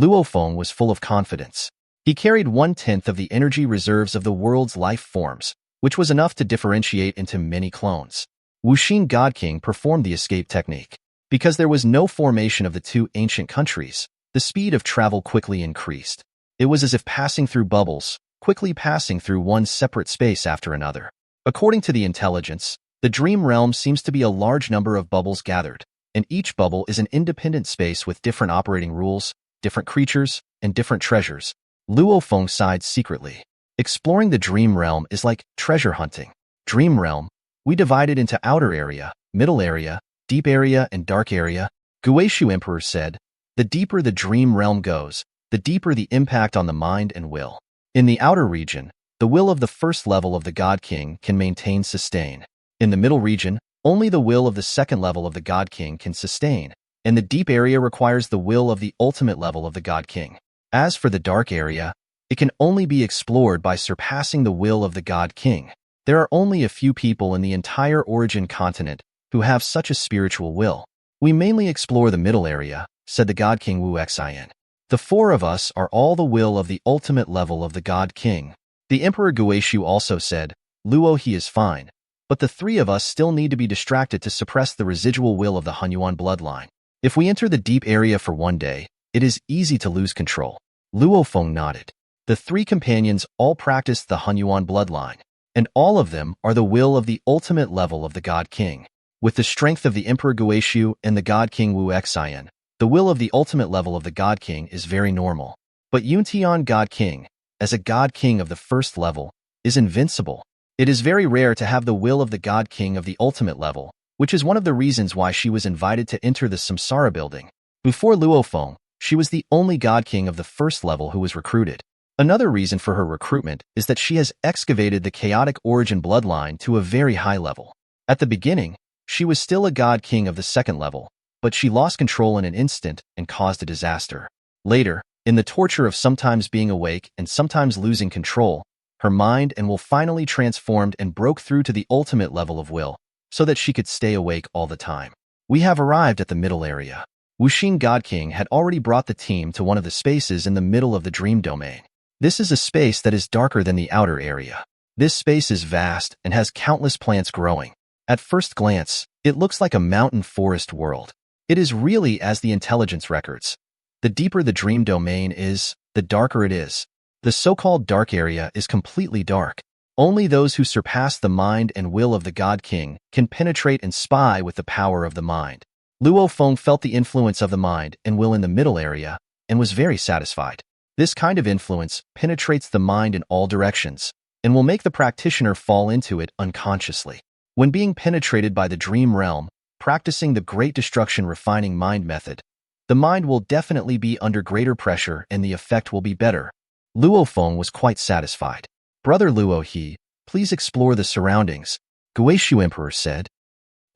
Luo Feng was full of confidence. He carried 1/10 of the energy reserves of the world's life forms, which was enough to differentiate into many clones. Wuxin God King performed the escape technique. Because there was no formation of the two ancient countries, the speed of travel quickly increased. It was as if passing through bubbles, quickly passing through one separate space after another. According to the intelligence, the dream realm seems to be a large number of bubbles gathered, and each bubble is an independent space with different operating rules, different creatures, and different treasures. Luo Feng sighed secretly. Exploring the dream realm is like treasure hunting. Dream realm, we divide it into outer area, middle area, deep area, and dark area. Guishu Emperor said, the deeper the dream realm goes, the deeper the impact on the mind and will. In the outer region, the will of the first level of the God King can maintain sustain. In the middle region, only the will of the second level of the God King can sustain, and the deep area requires the will of the ultimate level of the God King. As for the dark area, it can only be explored by surpassing the will of the God King. There are only a few people in the entire origin continent who have such a spiritual will. We mainly explore the middle area, said the God King Wu Xian. The four of us are all the will of the ultimate level of the God King. The Emperor Guishu also said, Luo he is fine, but the three of us still need to be distracted to suppress the residual will of the Hunyuan bloodline. If we enter the deep area for one day, it is easy to lose control. Luo Feng nodded. The three companions all practiced the Hunyuan bloodline, and all of them are the will of the ultimate level of the God King. With the strength of the Emperor Guishu and the God King Wu Xian, the will of the ultimate level of the God King is very normal. But Yuntian God King, as a God King of the first level, is invincible. It is very rare to have the will of the God King of the ultimate level, which is one of the reasons why she was invited to enter the Samsara building. Before Luo Feng, she was the only God King of the first level who was recruited. Another reason for her recruitment is that she has excavated the chaotic origin bloodline to a very high level. At the beginning, she was still a God King of the second level, but she lost control in an instant and caused a disaster. Later, in the torture of sometimes being awake and sometimes losing control, her mind and will finally transformed and broke through to the ultimate level of will, so that she could stay awake all the time. We have arrived at the middle area. Wuxin God King had already brought the team to one of the spaces in the middle of the dream domain. This is a space that is darker than the outer area. This space is vast and has countless plants growing. At first glance, it looks like a mountain forest world. It is really as the intelligence records. The deeper the dream domain is, the darker it is. The so-called dark area is completely dark. Only those who surpass the mind and will of the God King can penetrate and spy with the power of the mind. Luo Feng felt the influence of the mind and will in the middle area and was very satisfied. This kind of influence penetrates the mind in all directions and will make the practitioner fall into it unconsciously. When being penetrated by the dream realm, practicing the Great Destruction Refining Mind method, the mind will definitely be under greater pressure and the effect will be better. Luo Feng was quite satisfied. Brother Luo He, please explore the surroundings, Guishu Emperor said.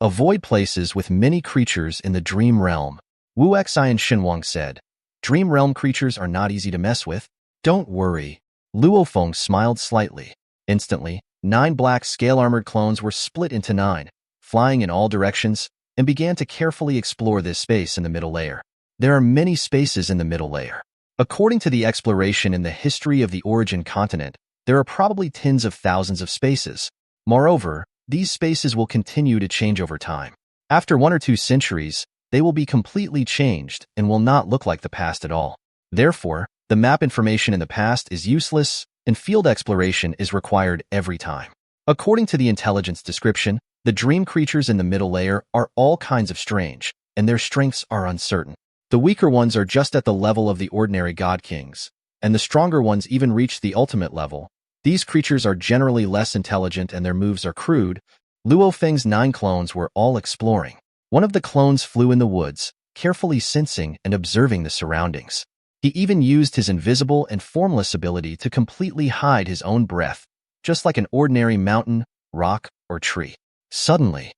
Avoid places with many creatures in the dream realm, Wu Xian Shenwang said. Dream realm creatures are not easy to mess with. Don't worry. Luo Feng smiled slightly. Instantly, 9 black scale-armored clones were split into 9, flying in all directions, and began to carefully explore this space in the middle layer. There are many spaces in the middle layer. According to the exploration in the history of the origin continent, there are probably tens of thousands of spaces. Moreover, these spaces will continue to change over time. After 1 or 2 centuries, they will be completely changed and will not look like the past at all. Therefore, the map information in the past is useless and field exploration is required every time. According to the intelligence description, the dream creatures in the middle layer are all kinds of strange, and their strengths are uncertain. The weaker ones are just at the level of the ordinary God Kings, and the stronger ones even reach the ultimate level. These creatures are generally less intelligent and their moves are crude. Luo Feng's 9 clones were all exploring. One of the clones flew in the woods, carefully sensing and observing the surroundings. He even used his invisible and formless ability to completely hide his own breath, just like an ordinary mountain, rock, or tree. Suddenly,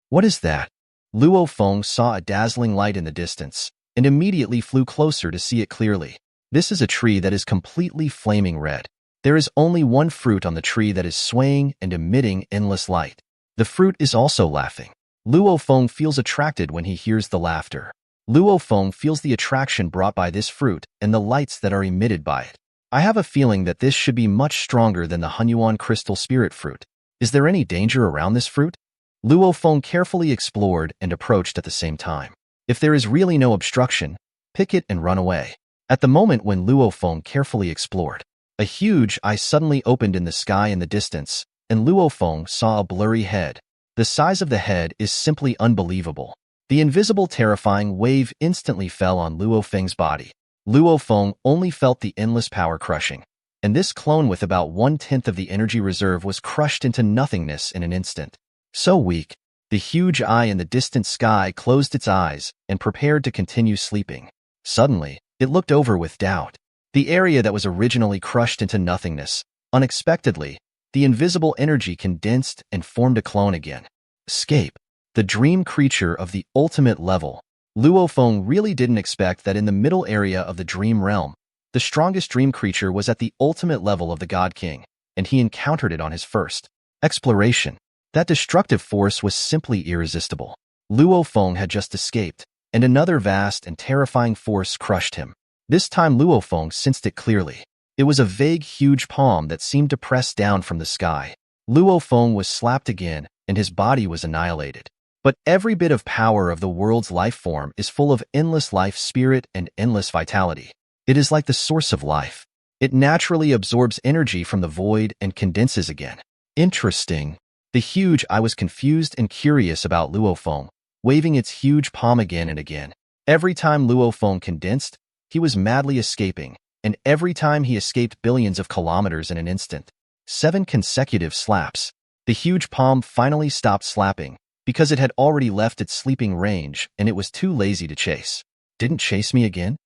what is that? Luo Feng saw a dazzling light in the distance and immediately flew closer to see it clearly. This is a tree that is completely flaming red. There is only one fruit on the tree that is swaying and emitting endless light. The fruit is also laughing. Luo Feng feels attracted when he hears the laughter. Luo Feng feels the attraction brought by this fruit and the lights that are emitted by it. I have a feeling that this should be much stronger than the Hunyuan crystal spirit fruit. Is there any danger around this fruit? Luo Feng carefully explored and approached at the same time. If there is really no obstruction, pick it and run away. At the moment when Luo Feng carefully explored, a huge eye suddenly opened in the sky in the distance, and Luo Feng saw a blurry head. The size of the head is simply unbelievable. The invisible terrifying wave instantly fell on Luo Feng's body. Luo Feng only felt the endless power crushing, and this clone with about 1/10 of the energy reserve was crushed into nothingness in an instant. So weak, the huge eye in the distant sky closed its eyes and prepared to continue sleeping. Suddenly, it looked over with doubt. The area that was originally crushed into nothingness, unexpectedly, the invisible energy condensed and formed a clone again. Escape. The dream creature of the ultimate level. Luo Feng really didn't expect that in the middle area of the dream realm, the strongest dream creature was at the ultimate level of the God King, and he encountered it on his first exploration. That destructive force was simply irresistible. Luo Feng had just escaped, and another vast and terrifying force crushed him. This time Luo Feng sensed it clearly. It was a vague, huge palm that seemed to press down from the sky. Luo Feng was slapped again, and his body was annihilated. But every bit of power of the world's life form is full of endless life spirit and endless vitality. It is like the source of life. It naturally absorbs energy from the void and condenses again. Interesting. The huge eye was confused and curious about Luo Feng, waving its huge palm again and again. Every time Luo Feng condensed, he was madly escaping, and every time he escaped billions of kilometers in an instant. 7 consecutive slaps. The huge palm finally stopped slapping, because it had already left its sleeping range and it was too lazy to chase. Didn't chase me again?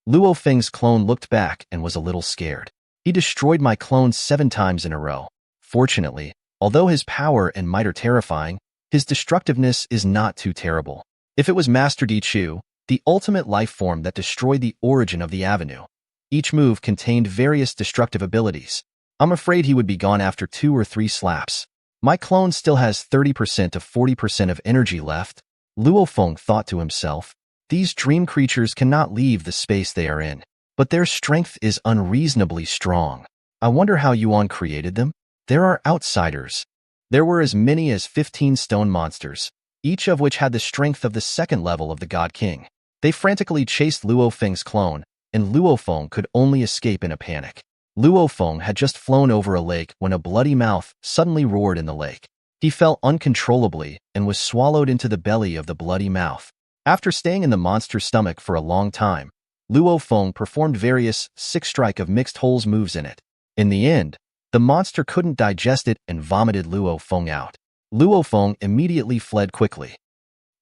Luo Feng's clone looked back and was a little scared. He destroyed my clone 7 times in a row. Fortunately, although his power and might are terrifying, his destructiveness is not too terrible. If it was Master Di Chu, the ultimate life form that destroyed the origin of the avenue, each move contained various destructive abilities. I'm afraid he would be gone after 2 or 3 slaps. My clone still has 30% to 40% of energy left. Luo Feng thought to himself. These dream creatures cannot leave the space they are in, but their strength is unreasonably strong. I wonder how Yuan created them? There are outsiders. There were as many as 15 stone monsters, each of which had the strength of the second level of the God King. They frantically chased Luo Feng's clone, and Luo Feng could only escape in a panic. Luo Feng had just flown over a lake when a bloody mouth suddenly roared in the lake. He fell uncontrollably and was swallowed into the belly of the bloody mouth. After staying in the monster's stomach for a long time, Luo Feng performed various 6-strike of mixed holes moves in it. In the end, the monster couldn't digest it and vomited Luo Feng out. Luo Feng immediately fled quickly.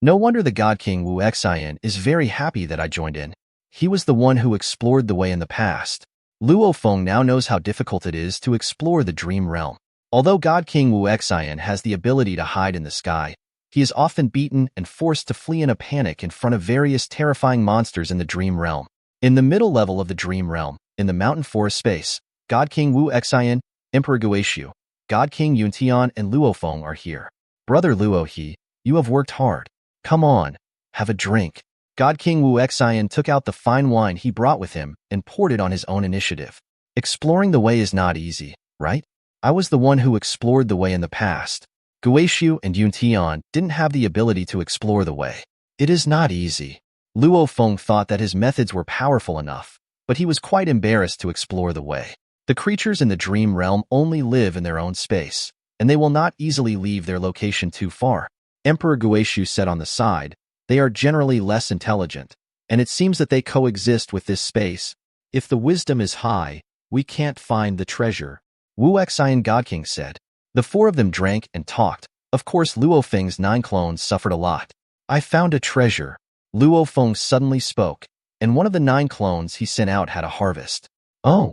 No wonder the God King Wu Xian is very happy that I joined in. He was the one who explored the way in the past. Luo Feng now knows how difficult it is to explore the dream realm. Although God King Wu Xian has the ability to hide in the sky, he is often beaten and forced to flee in a panic in front of various terrifying monsters in the dream realm. In the middle level of the dream realm, in the mountain forest space, God King Wu Xian, Emperor Guishu, God King Yuntian, and Luo Feng are here. Brother Luo He, you have worked hard. Come on, have a drink. God King Wu Xian took out the fine wine he brought with him and poured it on his own initiative. Exploring the way is not easy, right? I was the one who explored the way in the past. Guishu and Yuntian didn't have the ability to explore the way. It is not easy. Luo Feng thought that his methods were powerful enough, but he was quite embarrassed to explore the way. The creatures in the dream realm only live in their own space, and they will not easily leave their location too far. Emperor Guishu said on the side, they are generally less intelligent, and it seems that they coexist with this space. If the wisdom is high, we can't find the treasure, Wu Xian God King said. The 4 of them drank and talked. Of course, Luo Feng's 9 clones suffered a lot. I found a treasure. Luo Feng suddenly spoke, and one of the 9 clones he sent out had a harvest. Oh!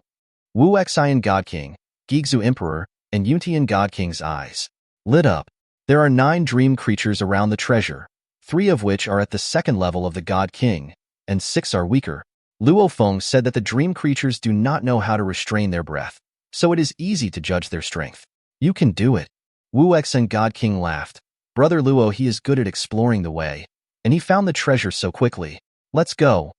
Wu Xian God King, Gigzu Emperor, and Yuntian God King's eyes lit up. There are 9 dream creatures around the treasure, 3 of which are at the second level of the God King, and 6 are weaker. Luo Feng said that the dream creatures do not know how to restrain their breath, so it is easy to judge their strength. You can do it. Wu Xian God King laughed. Brother Luo, he is good at exploring the way, and he found the treasure so quickly. Let's go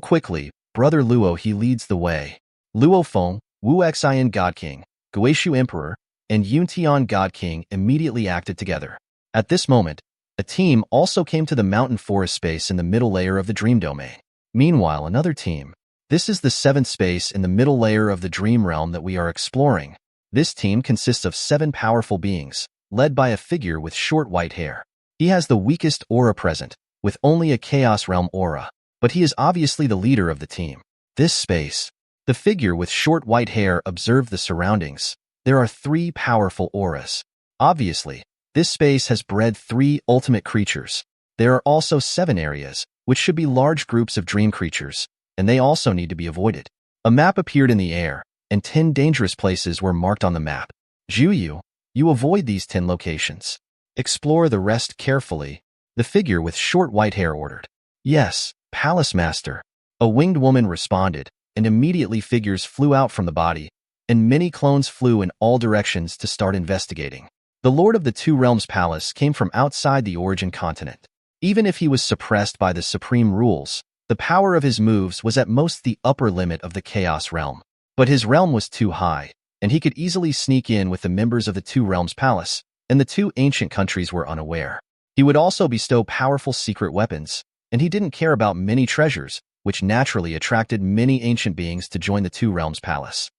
quickly. Brother Luo, he leads the way. Luo Feng, Wu Xian God King, Guishu Emperor, and Yun Tian God King immediately acted together. At this moment, a team also came to the mountain forest space in the middle layer of the dream domain. Meanwhile, another team. This is the seventh space in the middle layer of the dream realm that we are exploring. This team consists of 7 powerful beings, led by a figure with short white hair. He has the weakest aura present, with only a Chaos Realm aura, but he is obviously the leader of the team. This space. The figure with short white hair observed the surroundings. There are 3 powerful auras. Obviously, this space has bred 3 ultimate creatures. There are also 7 areas, which should be large groups of dream creatures, and they also need to be avoided. A map appeared in the air, and 10 dangerous places were marked on the map. Zhu, you avoid these 10 locations. Explore the rest carefully, the figure with short white hair ordered. Yes, Palace Master. A winged woman responded, and immediately figures flew out from the body, and many clones flew in all directions to start investigating. The Lord of the Two Realms Palace came from outside the origin continent. Even if he was suppressed by the supreme rules, the power of his moves was at most the upper limit of the Chaos Realm. But his realm was too high, and he could easily sneak in with the members of the Two Realms Palace, and the 2 ancient countries were unaware. He would also bestow powerful secret weapons, and he didn't care about many treasures, which naturally attracted many ancient beings to join the Two Realms Palace.